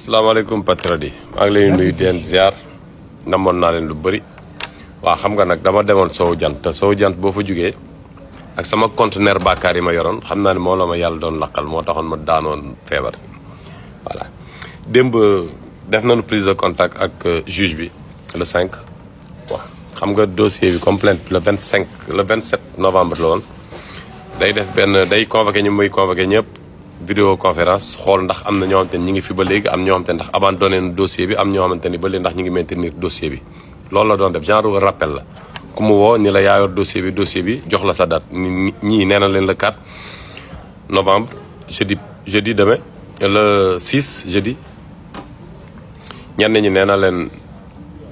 asalaamaaleykum patriote yi maa ngi leen nuyu di leen ziar namoon naa leen lu bëri waa xam nga nag dama demoon sowu jant te sowu jant boo fa jugee ak sama conteneur bàkkaar yi ma yoroon xam naa ne moom la ma yàlla doon laqal moo taxoon ma daanoon feebar voilà démb def nañu prise de contact ak juge bi le 5 waaw xam nga dossier bi complainte le 27 novembre la woon day def benn day convoqué ñu muy convoqué ñëpp vidéo conférence xool ndax am na ñoo xamante ni ñi ngi fi ba léegi am ñoo xamante ni ndax abandonné na dossier bi am ñoo xamante ni ba léegi ndax ñi ngi maintenir dossier bi loolu la doon def genre rappel la ku mu woo ni la yaayoor dossier bi jox la sa date ñii nee na leen le 4 novembre jeudi demain le 6 jeudi ñenn ñi nee na leen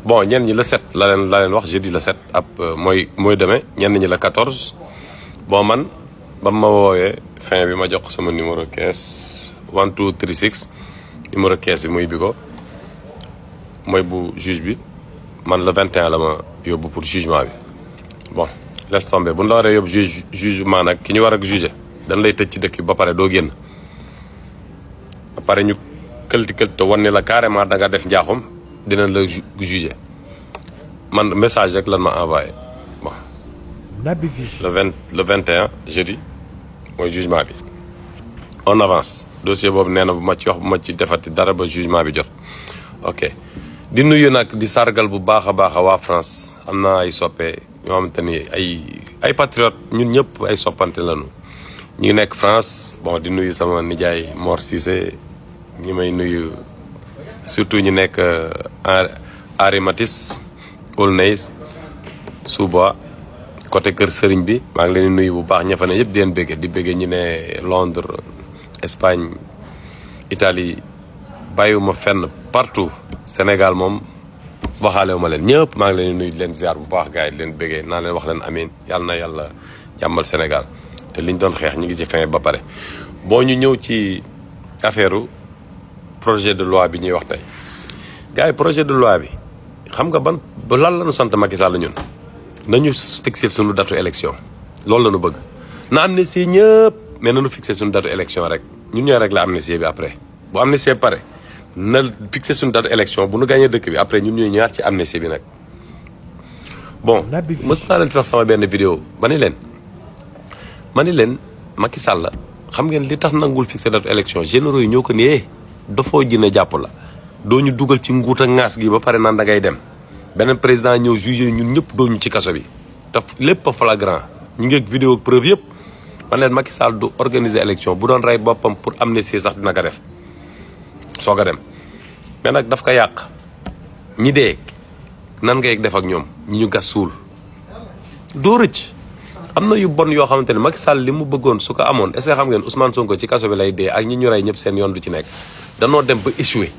bon ñenn ñi le 7 la leen wax jeudi le 7 ab mooy demain ñenn ñi le 14 bon man ba ma woowee fin bi ma jox sama numéro caisse 1236 numéro caisse bi muy bi ko mooy bu juge bi man le 21 la ma yóbbu pour jugement bi bon laisse tomber bu ñu la waree yóbbu jugement nag ki ñu war a juger dañ lay tëj ci dëkk bi ba pare doo génn ba pare ñu këlti wan ni la carrément da nga def njaaxum dinañ la juger man message rek lan ma envoyé bon le 21 jeudi mooy jugement bi on avance dossier boobu nee na bu ma ci wax bu ma ci defati dara ba jugement bi jot ok di nuyu nag di sargal bu baax a baax a waa France am na ay soppe ñoo xamante ni ay patriote ñun ñëpp ay soppante lañu ñu ngi nekk France bon di nuyu sama nijaay Mor Cissé ñi may nuyu surtout ñu nekk Henri Matisse Aulnay Sous-Bois côté kër sëriñ bi maa ngi leen di nuyu bu baax ña fa ne yëpp di leen béggee di béggee ñu ne Londres Espagne Italie bàyyiwuma fenn partout Sénégal moom waxaale wu ma leen ñëpp maa ngi leen di nuyu di leen ziar bu baax gars yi di leen béggee naa leen wax leen amiin yàlla na yàlla jàmmal Sénégal te liñ doon xeex ñu ngi ci fin ba pare. boo ñu ñëw ci affaire projet de loi bi ñuy wax tey gars yi projet de loi bi xam nga ban lan la ñu sant Macky Sall ñun. nañu fixé suñu datu élection loolu la ñu bëgg na amnistie ñëpp mais nañu fixé suñu datu élection rek ñun ñooy régler amnistie bi après bu amnistie pare na fixé suñu datu élection bu nu gagné dëkk bi après ñun ñooy ñëwaat ci amnistie bi nag. bon mës naa leen fi wax sama benn vidéo ma ni leen Macky Sall xam ngeen li tax nangul fixé datu élection généraux yi ñoo ko nee dafoo jëne jàpp la doo ñu dugal ci nguut ak ŋaas gi ba pare naan da ngay dem. beneen président ñëw jugé ñun ñëpp dooñu ci kaso bi te lépp a flagrant ñu ngi ak vidéo preuve yëpp man leen Macky Sall du organiser élection bu doon rey boppam pour amnistie sax dina ko def soog a dem mais nag daf ko yàq ñi dee nan ngay def ak ñoom ñi ñu gas suul doo rëcc am na yu bon yoo xamante ne Macky Sall li mu bëggoon su ko amoon est-ce que xam ngeen Ousmane Sonko ci kaso bi lay dee ak ñi ñu rey ñëpp seen yoon du ci nekk danoo dem ba échoué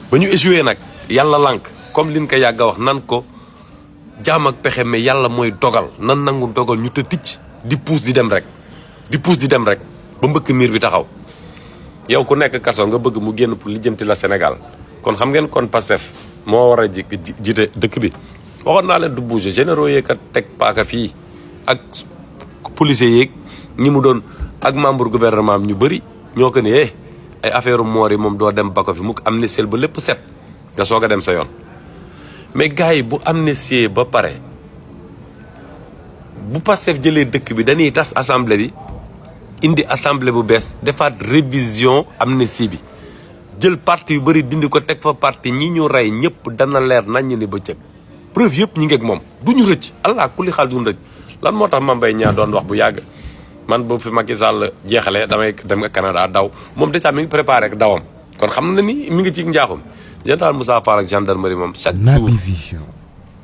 ba ñu échoué nag yàlla lànk comme liñ ko yàgg a wax nan ko jaam ak pexe mais yàlla mooy dogal nan nangu dogal ñu te ticc di puus di dem rek ba mbëkk miir bi taxaw yow ku nekk kaso nga bëgg mu génn pour lijjanti la Sénégal kon xam ngeen kon Pastef moo war a jiite dëkk bi waxoon naa leen du bouger généraux yeeg a teg paaka fii ak policiers yeeg ñi mu doon ak membre gouvernement am ñu bëri ñoo ko ne ay affaire moor yi moom doo dem ba ko fi mukk amnistie ba lépp set nga soog a dem sa yoon mais gars yi bu amnistie ba pare bu Pastef jëlee dëkk bi dañuy tas assemblée bi indi assemblée bu bees defaat révision amnistie bi jël parti yu bëri dindi ko teg fa parti ñi ñu rey ñëpp dana leer nañ ni bëccëg preuve yëpp ñi ngeeg moom du ñu rëcc allah kulli xaal duñ rëcc lan moo tax Mame Mbaye Niang doon wax bu yàgg man bu fi Macky Sall jeexalee damay dem nga Canada daw moom déjà mi ngi préparé ak dawam kon xam na ni mi ngi ci njaaxum général Moussa Fall ak gendarmerie moom chaque jour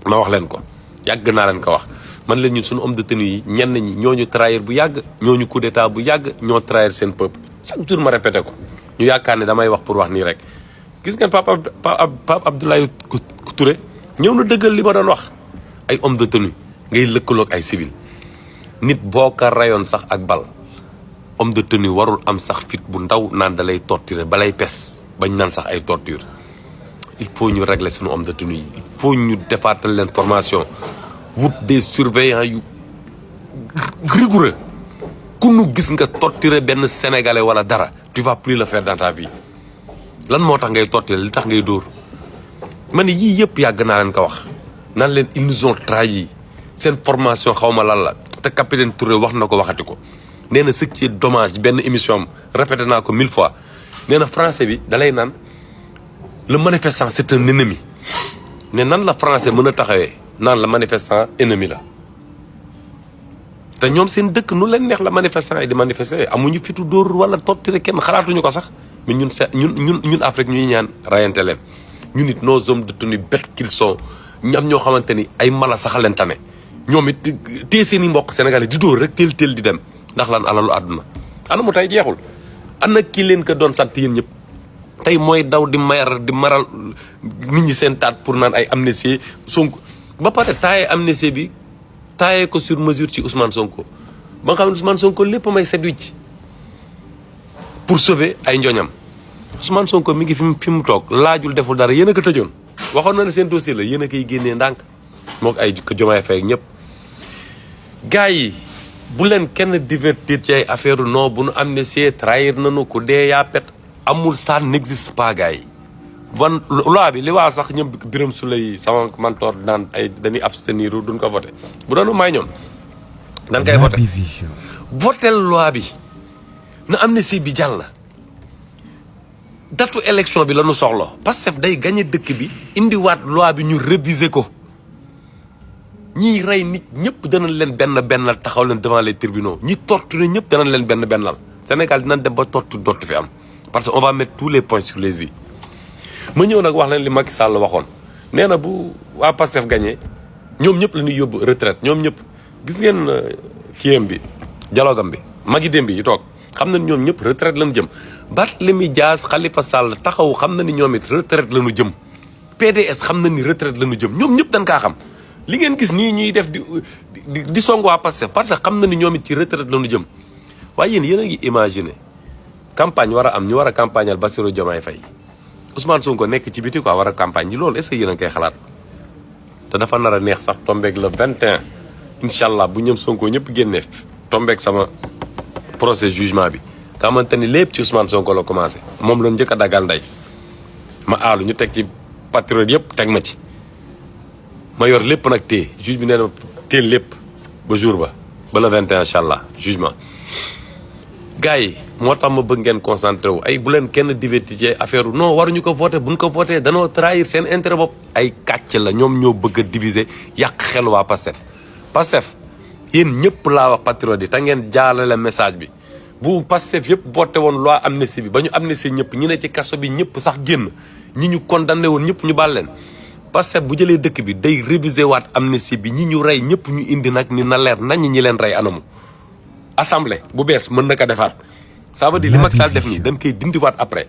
ma wax leen ko yàgg naa leen ko wax man leen ñun suñu homme de tenue yi ñenn ñi ñooñu trahir bu yàgg ñooñu coup d'état bu yàgg ñoo trahir seen peuple chaque jour ma répété ko ñu yaakaar ne damay wax pour wax nii rek gis ngeen Pape Abdoulaye Touré ñëw na dëggal li ma doon wax ay homme de tenue ngay lëkkaloog ay civil nit boo ko rayoon sax ak bal homme de tenue warul am sax fit bu ndaw naan da lay torturer balay pes bañ naan sax ay torture il faut ñu régler suñu homme de tenue yi il faut ñu defaatal leen formation wut des surveillants yu rigoureux ku nu gis nga torturer benn sénégalais wala dara tu vas plus le faire dans ta vie lan moo tax ngay torturer li tax ngay dóor ma ne yii yëpp yàgg naa leen ko wax naan leen ils nous ont trahi seen formation xaw ma lan la te capitaine Touré wax na ko waxati ko nee na ce qui est dommage benn émission am répété naa ko 1000 fois nee na français bi dalay naan le manifestant c'est un ennemi ne nan la français mën a taxawee naan la manifestant ennemi la te ñoom seen dëkk nu leen neex la manifestant yi di manifester amuñu fitu dóor wala torturer kenn xalaatuñu ko sax mais ñun Afrique ñuy ñaan rayante leen ñun it nos hommes de tenue bêtes qu'ils sont ñu am ñoo xamante ni ay mala sax leen tane ñoom it téye seen i mbokk sénégalais di dóor rek teel di dem ndax lan alalu àdduna ana mu tey jeexul ana kii leen ko doon sant yéen ñëpp tey mooy daw di maral nit ñi seen taat pour naan ay amnistie Sonko ba pare taayee amnistie bi taayee ko sur mesure ci Ousmane Sonko ba nga xam ne Ousmane Sonko lépp may set wicc pour sauver ay njoñam Ousmane Sonko mi ngi fi mu toog laajul deful dara yéen a ko tëjoon waxoon na ne seen dossier la yéen a koy génnee ndànk moog ay Diomaye Faye ak ñëpp gars yi bu leen kenn divertir ci ay affaire non bu nu amnistie trahir nañu ku dee yaa pet amul ça n'existe pas gars yi wan loi bi li waa sax ñoom Birame Souleye sama mentor naan ay dañuy abstenir duñ ko voté bu doonu may ñoom dañ koy voté votel loi bi na amnistie bi jàll datu élection bi la ñu soxla Pastef day gagné dëkk bi indiwaat loi bi ñu réviser ko ñiy rey nit ñëpp danañ leen benn taxaw leen devant les tribunaux ñi torturer ñëpp danañ leen bennal Sénégal dinañ dem ba torture dootu fi am parce que on va mettre tous les points sur les i ma ñëw nag wax leen li Macky Sall waxoon nee na bu waa Pastef gagné ñoom ñëpp la ñuy yóbbu retraite ñoom ñëpp gis ngeen kiyam bi dialogam bi magi démb yi toog xam na ni ñoom ñëpp retraite lañu jëm Barthélémy Dias Khalifa Sall taxaw xam na ni ñoom it retraite lañu jëm PDS xam na ni retraite lañu jëm ñoom ñëpp dañ kaa xam li ngeen gis nii ñuy def di song waa Pastef parce que xam na ni ñoom it ci retraite lañu jëm waaye yéen a ngi imaginer campagne war a am ñu war a campagnal Bassirou Diomaye Faye Ousmane Sonko nekk ci biti quoi war a campagne yi loolu est-ce que yéen a ngi koy xalaat te dafa nar a neex sax tombeeg le 21 incha allah bu ñëm Sonko ñëpp génnee tombeeg sama procès jugement bi nga xamante ni lépp ci Ousmane Sonko la commencé moom la njëkk a dagal ndey ma aalu ñu teg ci patriote yëpp teg ma ci ma yor lépp nag téye juge bi nee na téel lépp ba jour ba le 21 incha allah jugement gars yi moo tax ma bëgg ngeen concentré wu ay bu leen kenn diverti ci affaire non waruñu ko voté buñ ko voté danoo trahir seen intérêt bopp ay kàcc la ñoom ñoo bëgg a diviser yàq xel waa Pastef yéen ñëpp laa wax patriote yi te ngeen jaalale message bi bu Pastef yëpp voté woon loi amnistie bi ba ñu amnistie ñëpp ñi ne ci kaso bi ñëpp sax génn ñi ñu condamné woon ñëpp ñu baal leen Pastef bu jëlee dëkk bi day réviser waat amnistie bi ñi ñu rey ñëpp ñu indi nag ni na leer nañ ñi leen rey anamu assemblée bu bees mën na ko defaat ça veut dire li Macky Sall def nii dañ koy dindiwaat après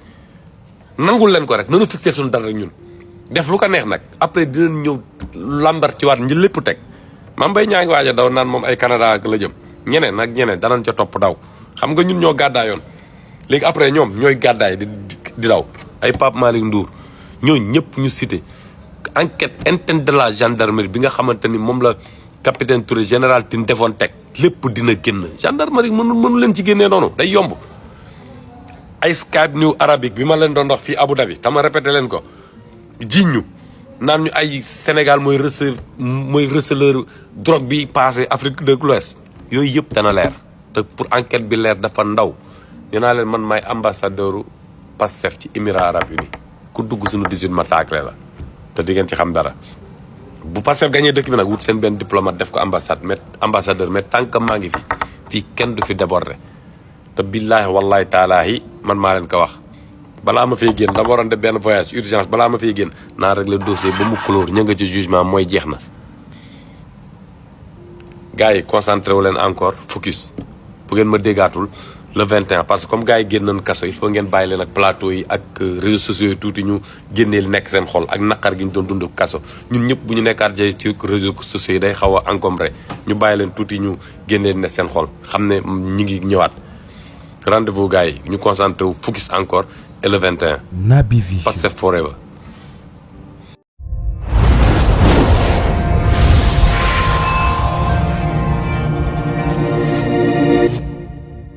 nangul leen ko rek nanu fixé suñu dara rek ñun def lu ko neex nag après dinañ ñëw lambar ci waat ñu lépp teg Mame Mbaye ñaa ngi waaj a daw naan moom ay Canada ak la jëm ñeneen danañ ca topp daw xam nga ñun ñoo gàddaayoon léegi après ñoom ñooy gàddaay di daw ay Pape Malick Ndour ñooy ñëpp ñu cité enquête interne de la gendarmerie bi nga xamante ni moom la capitaine Touré général Tine defoon teg lépp dina génn gendarmerie mënu leen ci génnee noonu day yomb ay Skype New Arabique bi ma leen doon wax fii Abu Dhabi tama répété leen ko jiñ ñu naan ñu ay Sénégal mooy receleur drogue bi passé Afrique de l'Ouest yooyu yëpp dana leer te pour enquête bi leer dafa ndaw ñu naa leen man maay ambassadeur Pastef ci Émirats Arabes Unis ku dugg suñu 18 ma taakle la te di ngeen ci xam dara bu Pastef gagné dëkk bi nag wut seen benn diplomate def ko ambassadeur mais tant que maa ngi fii kenn du fi débordé te billaahi wallaahi taalaahi man maa leen ko wax balaa ma fiy génn dama waroon def benn voyage urgence balaa ma fiy génn naa régler dossier ba mu couleur ña nga ci jugement mooy jeex na gars yi concentré wu leen encore focus bu ngeen ma déggaatul le 21 parce que comme gars yi génn nañ kaso il faut ngeen bàyyi leen ak plateau yi ak réseaux sociaux yi tuuti ñu génnee li nekk seen xol ak naqar gi ñu doon dund kaso ñun ñëpp bu ñu nekkaat ci réseaux sociaux yi day xaw a encombré ñu bàyyi leen tuuti ñu génnee li nekk seen xol xam ne ñi ngi ñëwaat rendez-vous gars yi ñu concentré wu focus encore et le 21 Naby Vision Pastef forever